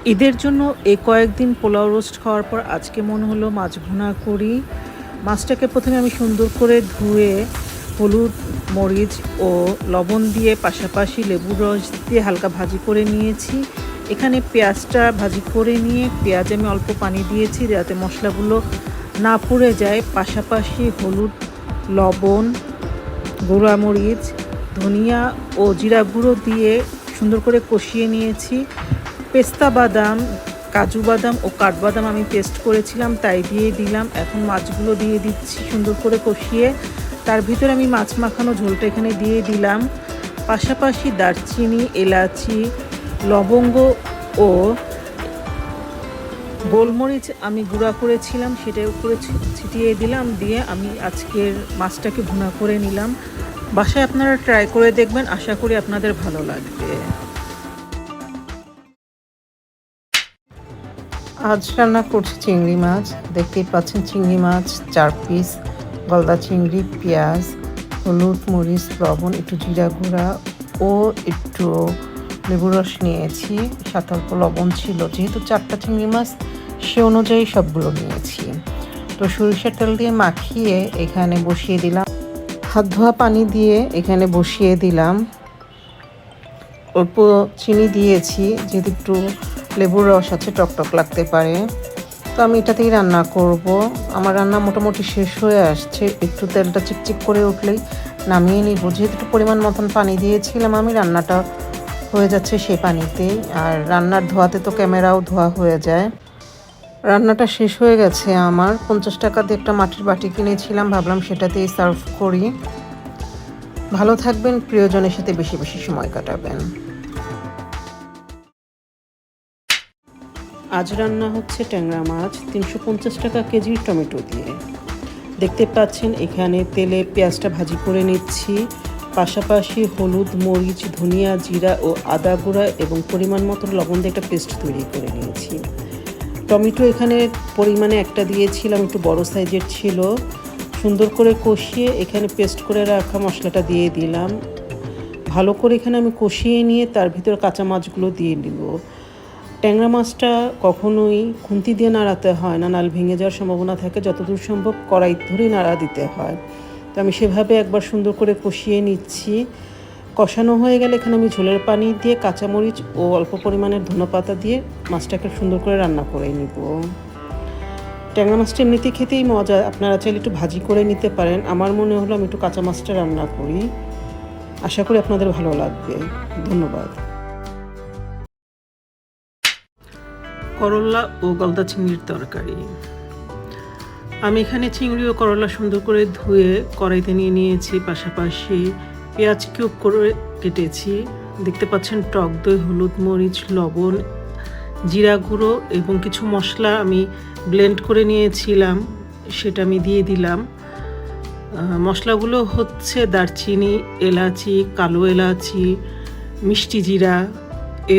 ঈদের জন্য এই কয়েকদিন পোলাও রোস্ট খাওয়ার পর আজকে মনে হলো মাছ ভুনা করি। মাছটাকে প্রথমে আমি সুন্দর করে ধুয়ে হলুদ, মরিচ ও লবণ দিয়ে পাশাপাশি লেবুর রস দিয়ে হালকা ভাজি করে নিয়েছি। এখানে পেঁয়াজটা ভাজি করে নিয়ে পেঁয়াজে আমি অল্প পানি দিয়েছি যাতে মশলাগুলো না পুড়ে যায়। পাশাপাশি হলুদ, লবণ, গুঁড়া মরিচ, ধনিয়া ও জিরা গুঁড়ো দিয়ে সুন্দর করে কষিয়ে নিয়েছি। পেস্তা বাদাম, কাজু বাদাম ও কাঠবাদাম আমি পেস্ট করেছিলাম তাই দিয়ে দিলাম। এখন মাছগুলো দিয়ে দিচ্ছি সুন্দর করে কষিয়ে। তার ভিতরে আমি মাছ মাখানো ঝোলটা এখানে দিয়ে দিলাম। পাশাপাশি দারচিনি, এলাচি, লবঙ্গ ও গোলমরিচ আমি গুঁড়া করেছিলাম সেটার উপরে ছিটিয়ে দিলাম। দিয়ে আমি আজকের মাছটাকে ভুনা করে নিলাম। বাসায় আপনারা ট্রাই করে দেখবেন, আশা করি আপনাদের ভালো লাগবে। আজ রান্না করছি চিংড়ি মাছ। দেখতেই পাচ্ছেন চিংড়ি মাছ 4 পিস, গলদা চিংড়ি, পেঁয়াজ, হলুদ, মরিচ, লবণ, একটু জিরা গুঁড়া ও একটু লেবুর রস নিয়েছি। সাথে অল্প লবণ ছিল, যেহেতু 4টা চিংড়ি মাছ সে অনুযায়ী সবগুলো নিয়েছি। তো সরিষার তেল দিয়ে মাখিয়ে এখানে বসিয়ে দিলাম। হাত ধোয়া পানি দিয়ে এখানে বসিয়ে দিলাম। অল্প চিনি দিয়েছি, যেহেতু একটু লেবুর রস আছে, টকটক লাগতে পারে। তো আমি এটাতেই রান্না করব। আমার রান্না মোটামুটি শেষ হয়ে আসছে। একটু তেলটা চিকচিক করে উঠলেই নামিয়ে নিব। যেহেতু একটু পরিমাণ মতন পানি দিয়েছিলাম আমি, রান্নাটা হয়ে যাচ্ছে সেই পানিতেই। আর রান্নার ধোয়াতে তো ক্যামেরাও ধোয়া হয়ে যায়। রান্নাটা শেষ হয়ে গেছে আমার। 50 টাকা দিয়ে একটা মাটির বাটি কিনেছিলাম, ভাবলাম সেটাতেই সার্ভ করি। ভালো থাকবেন, প্রিয়জনের সাথে বেশি বেশি সময় কাটাবেন। আজ রান্না হচ্ছে ট্যাংরা মাছ 350 টাকা কেজি টমেটো দিয়ে। দেখতে পাচ্ছেন এখানে তেলে পেঁয়াজটা ভাজি করে নিচ্ছি। পাশাপাশি হলুদ, মরিচ, ধনিয়া, জিরা ও আদা গুঁড়া এবং পরিমাণ মতো লবণ দিয়ে একটা পেস্ট তৈরি করে নিয়েছি। টমেটো এখানে পরিমাণে একটা দিয়েছিলাম, একটু বড় সাইজের ছিল। সুন্দর করে কষিয়ে এখানে পেস্ট করে রাখা মশলাটা দিয়ে দিলাম। ভালো করে এখানে আমি কষিয়ে নিয়ে তার ভিতর কাঁচা মাছগুলো দিয়ে দিব। ট্যাংরা মাছটা কখনোই খুন্তি দিয়ে নাড়াতে হয় না, নাল ভেঙে যাওয়ার সম্ভাবনা থাকে। যতদূর সম্ভব কড়াই ধরেই নাড়া দিতে হয়। তো আমি সেভাবে একবার সুন্দর করে কষিয়ে নিচ্ছি। কষানো হয়ে গেলে এখানে আমি ঝোলের পানি দিয়ে কাঁচামরিচ ও অল্প পরিমাণের ধনেপাতা দিয়ে মাছটাকে সুন্দর করে রান্না করে নিব। ট্যাংরা মাছটা এমনিতেই খেতেই মজা, আপনারা চাইলে একটু ভাজি করে নিতে পারেন। আমার মনে হলো আমি একটু কাঁচা মাছটা রান্না করি। আশা করি আপনাদের ভালো লাগবে। ধন্যবাদ। করলা ও গলদা চিংড়ির তরকারি। আমি এখানে চিংড়ি ও করলা সুন্দর করে ধুয়ে কড়াইতে নিয়ে নিয়েছি। পাশাপাশি পেঁয়াজ কিউব করে কেটেছি। দেখতে পাচ্ছেন টক দই, হলুদ, মরিচ, লবণ, জিরা গুঁড়ো এবং কিছু মশলা আমি ব্লেন্ড করে নিয়েছিলাম, সেটা আমি দিয়ে দিলাম। মশলাগুলো হচ্ছে দারচিনি, এলাচি, কালো এলাচি, মিষ্টি জিরা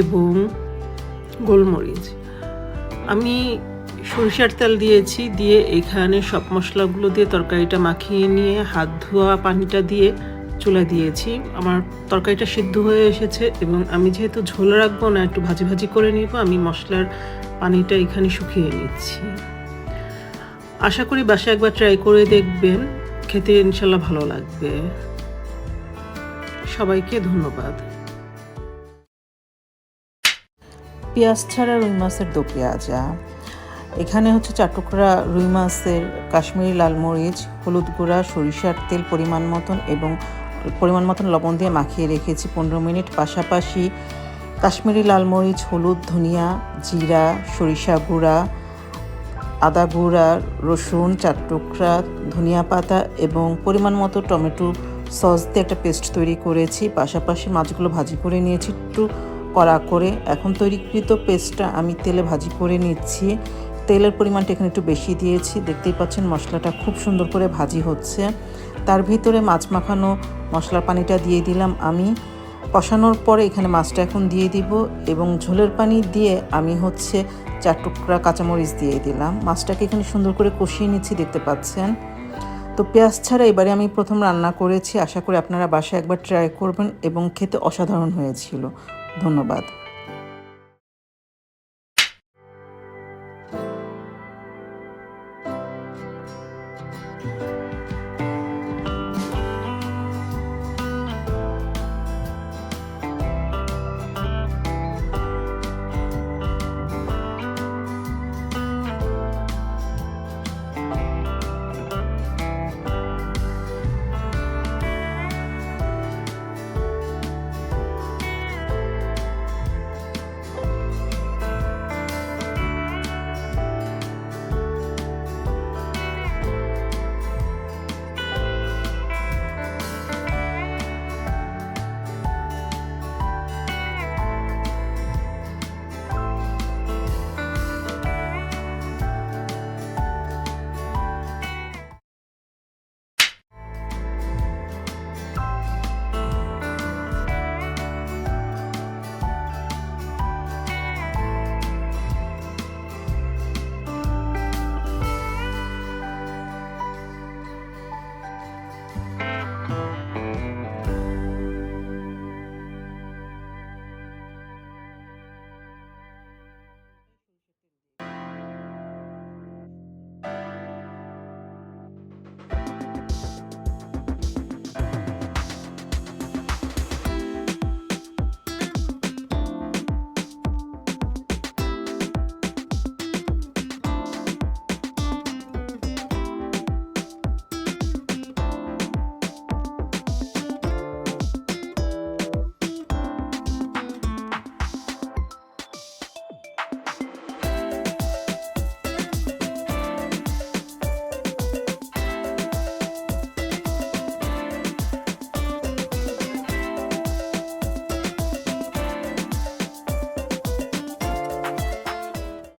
এবং গোলমরিচ। আমি সরিষার তেল দিয়েছি, দিয়ে এখানে সব মশলাগুলো দিয়ে তরকারিটা মাখিয়ে নিয়ে হাত ধোয়া পানিটা দিয়ে চুলা দিয়েছি। আমার তরকারিটা সিদ্ধ হয়ে এসেছে এবং আমি যেহেতু ঝোল রাখবো না, একটু ভাজি ভাজি করে নিব, আমি মশলার পানিটা এখানে শুকিয়ে নিচ্ছি। আশা করি বাসায় একবার ট্রাই করে দেখবেন, খেতে ইনশাল্লাহ ভালো লাগবে। সবাইকে ধন্যবাদ। পেঁয়াজ ছাড়া রুই মাছের দো পেঁয়াজা। এখানে হচ্ছে 4 টুকরা রুই মাছের কাশ্মীরি লাল মরিচ, হলুদ গুঁড়া, সরিষার তেল পরিমাণ মতন এবং পরিমাণ মতন লবণ দিয়ে মাখিয়ে রেখেছি 15 মিনিট। পাশাপাশি কাশ্মীরি লাল মরিচ, হলুদ, ধনিয়া, জিরা, সরিষা গুঁড়া, আদা গুঁড়া, রসুন 4 টুকরা, ধনিয়া পাতা এবং পরিমাণ মতো টমেটো সস দিয়ে একটা পেস্ট তৈরি করেছি। পাশাপাশি মাছগুলো ভাজি করে নিয়েছি একটু কড়া করে। এখন তৈরিকৃত পেস্টটা আমি তেলে ভাজি করে নিচ্ছি। তেলের পরিমাণটা এখানে একটু বেশি দিয়েছি। দেখতেই পাচ্ছেন মশলাটা খুব সুন্দর করে ভাজি হচ্ছে। তার ভিতরে মাছ মাখানো মশলার পানিটা দিয়ে দিলাম আমি। কষানোর পরে এখানে মাছটা এখন দিয়ে দিব এবং ঝোলের পানি দিয়ে আমি হচ্ছে 4 টুকরা কাঁচামরিচ দিয়ে দিলাম। মাছটাকে এখানে সুন্দর করে কষিয়ে নিচ্ছি, দেখতে পাচ্ছেন। তো পেঁয়াজ ছাড়া এবারে আমি প্রথম রান্না করেছি। আশা করি আপনারা বাসায় একবার ট্রাই করবেন এবং খেতে অসাধারণ হয়েছিল। ধন্যবাদ।